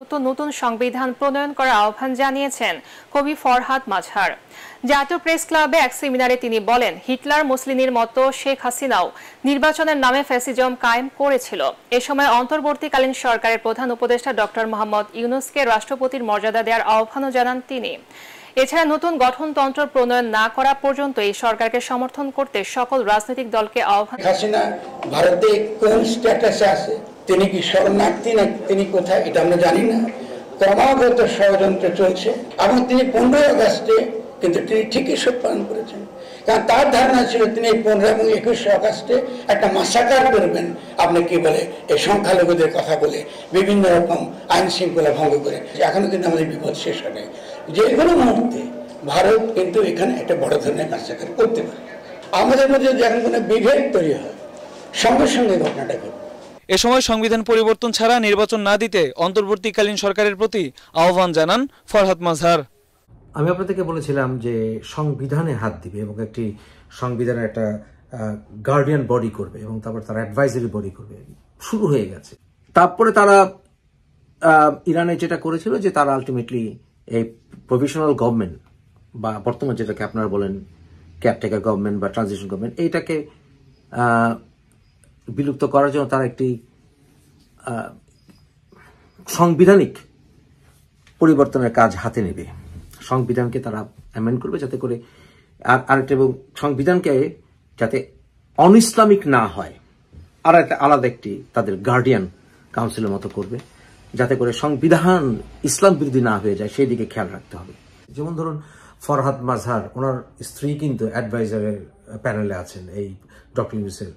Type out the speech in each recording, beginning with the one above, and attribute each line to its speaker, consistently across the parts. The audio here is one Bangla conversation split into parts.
Speaker 1: অন্তর্ভুক্ত নতুন সংবিধান প্রণয়ন করার আহ্বান জানিয়েছেন কবি ফরহাদ মাজহার। জাতীয় প্রেস ক্লাবে এক সেমিনারে তিনি বলেন, হিটলার মুসলিনির মতো শেখ হাসিনাও নির্বাচনের নামে ফ্যাসিজম কায়েম করেছিল। এ সময় অন্তর্বর্তীকালীন সরকারের প্রধান উপদেষ্টা ডক্টর মোহাম্মদ ইউনূসকে রাষ্ট্রপতির মর্যাদা দেওয়ার আহ্বানও জানান তিনি। এছাড়া নতুন গঠনতন্ত্র প্রণয়ন না করা পর্যন্ত এই সরকারকে সমর্থন করতে সকল রাজনৈতিক দলকে আহ্বান।
Speaker 2: হাসিনা ভারতে কোন স্ট্যাটাসে আছে, তিনি কি শরণার্থী না তিনি কোথায়, এটা আমরা জানি না। ক্রমাগত ষড়যন্ত্র চলছে এবং তিনি 15 আগস্টে কিন্তু তিনি ঠিকই শোক পালন করেছেন, কারণ তার ধারণা ছিল তিনি 15 এবং 21 আগস্টে একটা মাসাকার করবেন। আপনি কি বলে এই সংখ্যালঘুদের কথা বলে বিভিন্ন রকম আইন শৃঙ্খলা ভঙ্গ করে। এখনো কিন্তু আমাদের বিপদ শেষ হয়। যে কোনো মুহূর্তে ভারত কিন্তু এখানে একটা বড় ধরনের মাসাকার করতে পারে। আমাদের মধ্যে যখন কোনো বিভেদ তৈরি হয় সঙ্গে সঙ্গে ঘটনাটা ঘটবে।
Speaker 3: এ সময় সংবিধান পরিবর্তন ছাড়া নির্বাচন না দিতে অন্তর্বর্তীকালীন সরকারের প্রতি আহ্বান জানান ফরহাদ মাজহার।
Speaker 4: আমি আপনাদেরকে বলেছিলাম যে সংবিধানে হাত দিবে এবং একটি সংবিধানের একটা গার্ডিয়ান বডি করবে এবং তারপর তারা অ্যাডভাইজারি বডি করবে। শুরু হয়ে গেছে। তারপরে তারা ইরানে যেটা করেছিল যে তারা আলটিমেটলি এই প্রভিশনাল গভর্নমেন্ট বা বর্তমান যেটাকে আপনারা বলেন কেয়ারটেকার গভর্নমেন্ট বা ট্রানজিশন গভর্নমেন্ট, এইটাকে বিলুপ্ত করার জন্য তারা একটি সাংবিধানিক পরিবর্তনের কাজ হাতে নেবে। সংবিধানকে তারা অ্যামেন্ড করবে যাতে করে আরেকটা, এবং সংবিধানকে যাতে অন ইসলামিক না হয় আর একটা আলাদা একটি তাদের গার্ডিয়ান কাউন্সিলের মতো করবে, যাতে করে সংবিধান ইসলাম বিরোধী না হয়ে যায় সেই দিকে খেয়াল রাখতে হবে। যেমন ধরুন ফরহাদ মাজহার, ওনার স্ত্রী কিন্তু অ্যাডভাইজারের প্যানেলে আছেন, এই ডক্টর ইউনূসের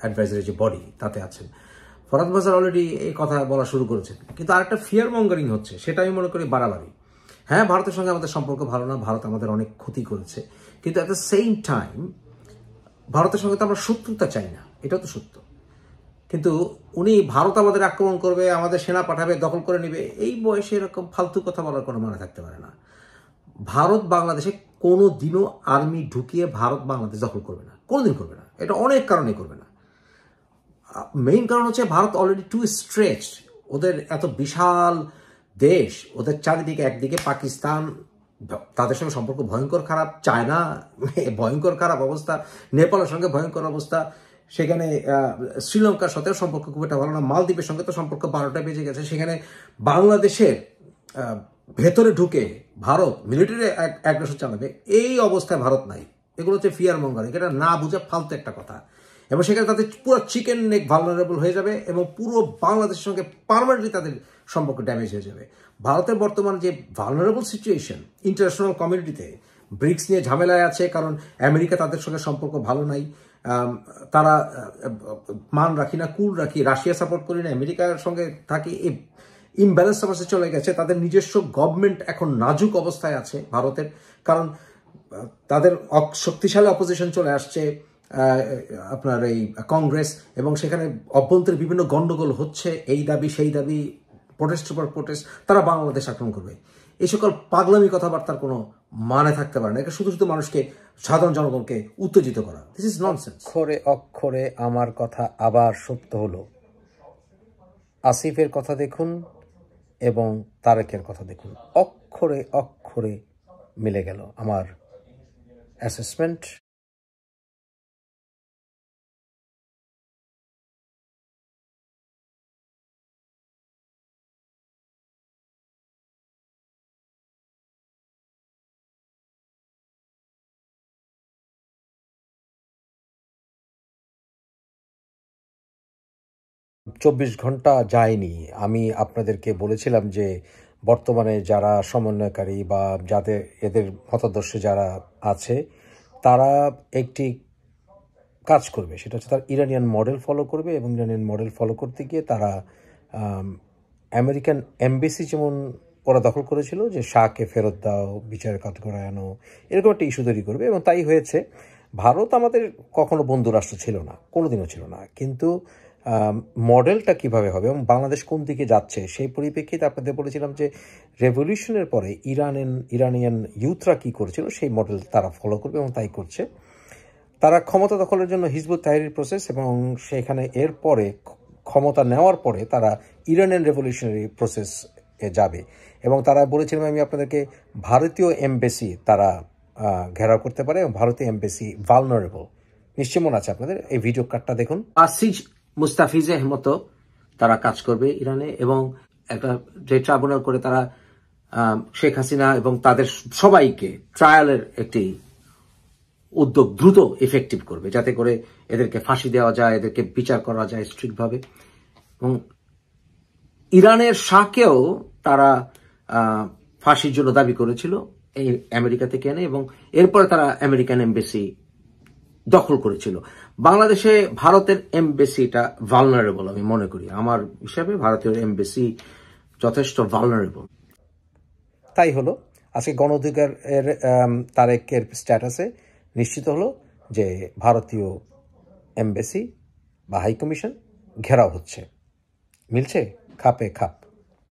Speaker 4: অ্যাডভাইজারের যে বডি তাতে আছেন। ফরহাদ মাজহার অলরেডি এই কথা বলা শুরু করেছেন, কিন্তু আরেকটা ফিয়ার মঙ্গারিং হচ্ছে, সেটা আমি মনে করি বাড়াবাড়ি। হ্যাঁ, ভারতের সঙ্গে আমাদের সম্পর্ক ভালো না, ভারত আমাদের অনেক ক্ষতি করেছে, কিন্তু অ্যাট দ্য সেম টাইম ভারতের সঙ্গে তো আমরা শত্রুতা চাই না, এটাও তো সত্য। কিন্তু উনি ভারত আমাদের আক্রমণ করবে, আমাদের সেনা পাঠাবে, দখল করে নেবে, এই বয়সে এরকম ফালতু কথা বলার কোনো মানে থাকতে পারে না। ভারত বাংলাদেশে কোনো দিনও আর্মি ঢুকিয়ে ভারত বাংলাদেশ দখল করবে না, কোনোদিন করবে না। এটা অনেক কারণে করবে না। মেইন কারণ হচ্ছে ভারত অলরেডি টু স্ট্রেচড। ওদের এত বিশাল দেশ, ওদের চারিদিকে, একদিকে পাকিস্তান, তাদের সঙ্গে সম্পর্ক ভয়ঙ্কর খারাপ, চায়না ভয়ঙ্কর খারাপ অবস্থা, নেপালের সঙ্গে ভয়ঙ্কর অবস্থা, সেখানে শ্রীলঙ্কার সাথেও সম্পর্ক খুব একটা ভালো না, মালদ্বীপের সঙ্গে তো সম্পর্ক 12টা বেজে গেছে। সেখানে বাংলাদেশের ভেতরে ঢুকে ভারত মিলিটারি অ্যাগ্রেশন চালাবে, এই অবস্থায় ভারত নাই। এগুলো হচ্ছে ফিয়ার মঙ্গারিং, এটা না বুঝে ফালতু একটা কথা। এবং সেখানে তাদের পুরো চিকেন নেক ভালনারেবল হয়ে যাবে এবং পুরো বাংলাদেশের সঙ্গে পার্মানেন্টলি তাদের সম্পর্ক ড্যামেজ হয়ে যাবে। ভারতের বর্তমান যে ভালনারেবল সিচুয়েশন ইন্টারন্যাশনাল কমিউনিটিতে, ব্রিক্স নিয়ে ঝামেলায় আছে, কারণ আমেরিকা তাদের সঙ্গে সম্পর্ক ভালো নাই, তারা মান রাখি না, কুল রাখি, রাশিয়া সাপোর্ট করি না, আমেরিকার সঙ্গে থাকি, এই ইমব্যালেন্স অবস্থায় চলে গেছে। তাদের নিজস্ব গভর্নমেন্ট এখন নাজুক অবস্থায় আছে ভারতের, কারণ তাদের শক্তিশালী অপোজিশন চলে আসছে, আপনার এই কংগ্রেস, এবং সেখানে অভ্যন্তরীণ বিভিন্ন গন্ডগোল হচ্ছে, এই দাবি সেই দাবি, প্রোটেস্টের পর প্রোটেস্ট, তারা বাংলাদেশ আক্রমণ করবে। এই সকল পাগলামি কথাবার্তার কোনো মানে থাকতে পারে না। এটা শুধু শুধু মানুষকে, সাধারণ জনগণকে উত্তেজিত করা। This is nonsense.
Speaker 5: অক্ষরে অক্ষরে আমার কথা আবার সত্য হলো। আসিফের কথা দেখুন এবং তারেকের কথা দেখুন, অক্ষরে অক্ষরে মিলে গেল আমার অ্যাসেসমেন্ট। 24 ঘন্টা যায়নি। আমি আপনাদেরকে বলেছিলাম যে বর্তমানে যারা সমন্বয়কারী বা যাদের এদের মতাদর্শে যারা আছে, তারা একটি কাজ করবে, সেটা হচ্ছে তার ইরানিয়ান মডেল ফলো করবে, এবং ইরানিয়ান মডেল ফলো করতে গিয়ে তারা আমেরিকান এমবেসি যেমন ওরা দখল করেছিল, যে শাহকে ফেরত দাও, বিচারের কাঠগড়ায় আনো, এরকম একটা ইস্যু তৈরি করবে। এবং তাই হয়েছে। ভারত আমাদের কখনো বন্ধু রাষ্ট্র ছিল না, কোনোদিনও ছিল না, কিন্তু মডেলটা কিভাবে হবে এবং বাংলাদেশ কোন দিকে যাচ্ছে সেই পরিপ্রেক্ষিতে আপনাদের বলেছিলাম যে রেভলিউশনের পরে ইরানিয়ান ইউথরা কি করেছিল সেই মডেল তারা ফলো করবে, এবং তাই করছে। তারা ক্ষমতা দখলের জন্য হিজবুত তাহরির প্রসেস, এবং সেখানে এরপরে ক্ষমতা নেওয়ার পরে তারা ইরানিয়ান রেভলিউশনারি প্রসেস যাবে। এবং তারা বলেছিলাম আমি আপনাদেরকে, ভারতীয় এমবেসি তারা ঘেরাও করতে পারে এবং ভারতীয় এমবেসি ভালনারেবল। নিশ্চয় মনে আছে আপনাদের, এই ভিডিও কার্ডটা দেখুন।
Speaker 4: আসিজ মুস্তাফিজের মতো তারা কাজ করবে ইরানে, এবং একটা যে ট্রাইব্যুনাল করে তারা শেখ হাসিনা এবং তাদের সবাইকে ট্রায়ালের একটি উদ্যোগ দ্রুত ইফেক্টিভ করবে, যাতে করে এদেরকে ফাঁসি দেওয়া যায়, এদেরকে বিচার করা যায় স্ট্রিক্ট ভাবে। এবং ইরানের শাহকেও তারা ফাঁসির জন্য দাবি করেছিল এই আমেরিকা থেকে এনে, এবং এরপরে তারা আমেরিকান এমবেসি দখল করেছিল। বাংলাদেশে ভারতের এমবেসিটা ভালনারেবল আমি মনে করি, আমার হিসাবে ভারতীয় এমবেসি যথেষ্ট ভালনারেবল।
Speaker 5: তাই হলো আজকে গণ অধিকারের তারেকের স্ট্যাটাসে নিশ্চিত হলো যে ভারতীয় এমবেসি বা হাই কমিশন ঘেরাও হচ্ছে। মিলছে খাপে খাপ।